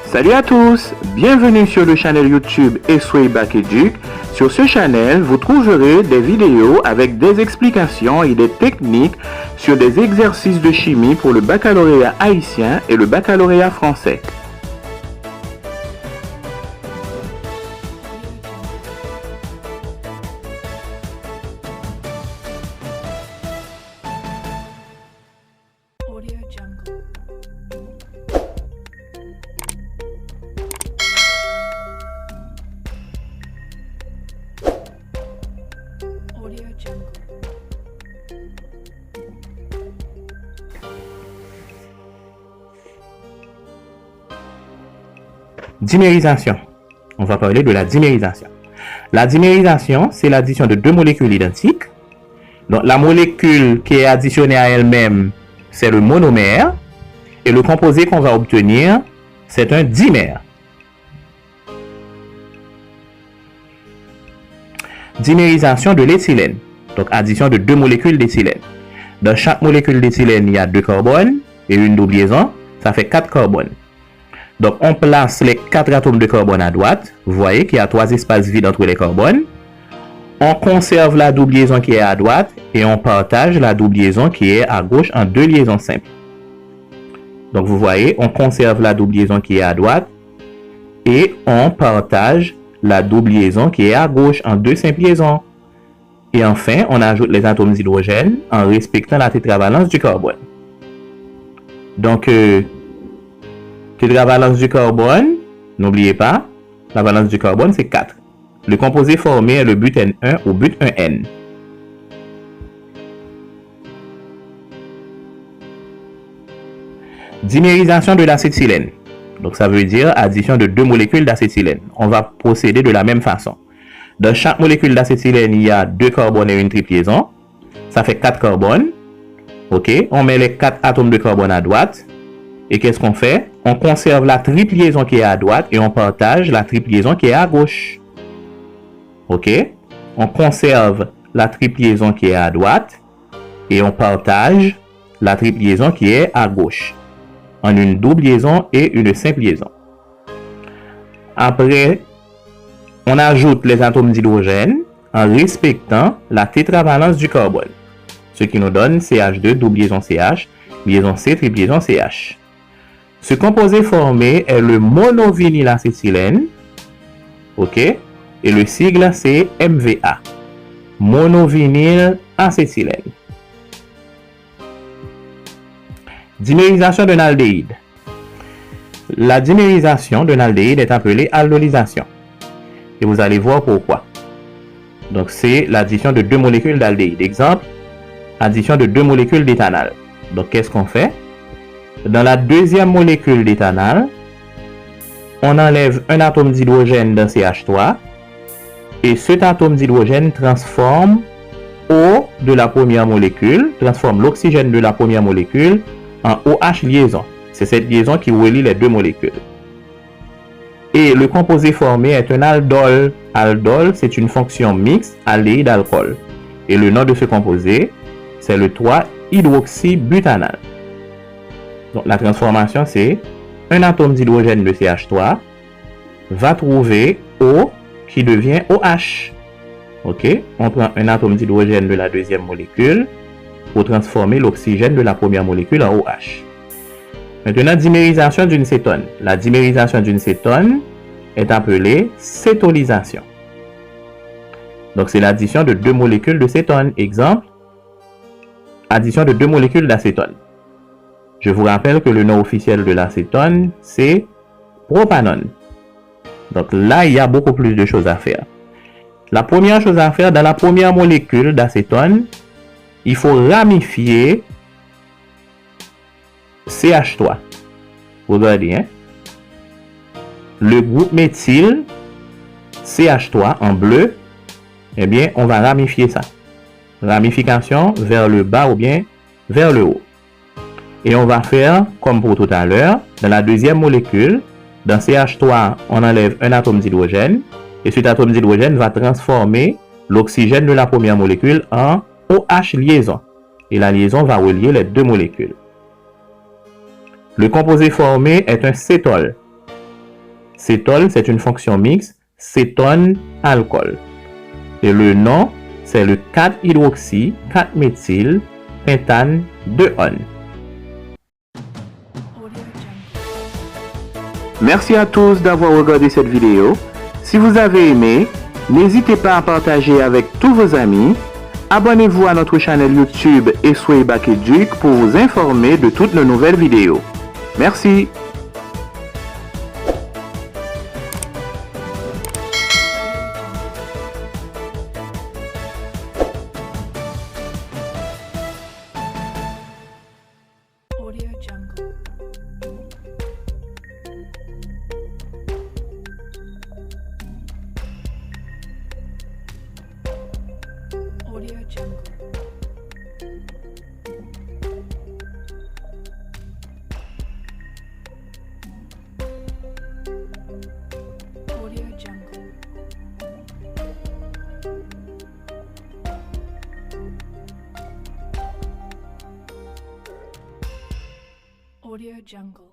Salut à tous, bienvenue sur le channel YouTube Esway Bac Educ. Sur ce channel, vous trouverez des vidéos avec des explications et des techniques sur des exercices de chimie pour le baccalauréat haïtien et le baccalauréat français. Dimérisation. On va parler de la dimérisation. La dimérisation, c'est l'addition de deux molécules identiques. Donc, la molécule qui est additionnée à elle-même, c'est le monomère. Et le composé qu'on va obtenir, c'est un dimère. Dimérisation de l'éthylène. Donc, addition de deux molécules d'éthylène. Dans chaque molécule d'éthylène, il y a deux carbones et une double liaison. Ça fait 4 carbones. Donc, on place les 4 atomes de carbone à droite. Vous voyez qu'il y a 3 espaces vides entre les carbones. On conserve la double liaison qui est à droite et on partage la double liaison qui est à gauche en 2 liaisons simples. Donc, vous voyez, on conserve la double liaison qui est à droite et on partage la double liaison qui est à gauche en 2 simples liaisons. Et enfin, on ajoute les atomes d'hydrogène en respectant la tétravalence du carbone. Donc, tétravalence du carbone, n'oubliez pas, la valence du carbone c'est 4. Le composé formé est le butène 1 ou but 1N. Dimérisation de l'acétylène. Donc ça veut dire addition de deux molécules d'acétylène. On va procéder de la même façon. Dans chaque molécule d'acétylène, il y a 2 carbones et une triple liaison. Ça fait 4 carbones. Ok, on met les 4 atomes de carbone à droite. Et qu'est-ce qu'on fait? On conserve la triple liaison qui est à droite et on partage la triple liaison qui est à gauche. Ok? On conserve la triple liaison qui est à droite et on partage la triple liaison qui est à gauche en une double liaison et une simple liaison. Après, on ajoute les atomes d'hydrogène en respectant la tétravalence du carbone. Ce qui nous donne CH2, double liaison CH, liaison C, triple liaison CH. Ce composé formé est le monovinylacétylène, ok, et le sigle c'est MVA, monovinylacétylène. Dimérisation d'un aldéhyde. La dimérisation d'un aldéhyde est appelée aldolysation. Et vous allez voir pourquoi. Donc c'est l'addition de deux molécules d'aldéhyde. Exemple, addition de deux molécules d'éthanal. Donc qu'est-ce qu'on fait? Dans la deuxième molécule d'éthanal, on enlève un atome d'hydrogène dans CH3 et cet atome d'hydrogène transforme O de la première molécule, transforme l'oxygène de la première molécule en OH liaison. C'est cette liaison qui relie les deux molécules. Et le composé formé est un aldol. Aldol, c'est une fonction mixte aldéhyde-alcool. Et le nom de ce composé, c'est le 3-hydroxybutanal. Donc la transformation c'est un atome d'hydrogène de CH3 va trouver O qui devient OH. Ok, on prend un atome d'hydrogène de la deuxième molécule pour transformer l'oxygène de la première molécule en OH. Maintenant, dimérisation d'une cétone. La dimérisation d'une cétone est appelée cétolysation. Donc c'est l'addition de deux molécules de cétone. Exemple, addition de deux molécules d'acétone. Je vous rappelle que le nom officiel de l'acétone, c'est propanone. Donc là, il y a beaucoup plus de choses à faire. La première chose à faire, dans la première molécule d'acétone, il faut ramifier CH3. Regardez, hein? Le groupe méthyle CH3 en bleu, eh bien, on va ramifier ça. Ramification vers le bas ou bien vers le haut. Et on va faire comme pour tout à l'heure, dans la deuxième molécule, dans CH3, on enlève un atome d'hydrogène et cet atome d'hydrogène va transformer l'oxygène de la première molécule en OH liaison. Et la liaison va relier les deux molécules. Le composé formé est un cétol. Cétol, c'est une fonction mixte, cétone-alcool. Et le nom, c'est le 4-hydroxy, 4-méthyl, pentane, 2-on. Merci à tous d'avoir regardé cette vidéo. Si vous avez aimé, n'hésitez pas à partager avec tous vos amis. Abonnez-vous à notre chaîne YouTube et soyez Bac-Éduc pour vous informer de toutes nos nouvelles vidéos. Merci. Audio Jungle. Audio Jungle. Audio Jungle. Audio Jungle. Audio Jungle.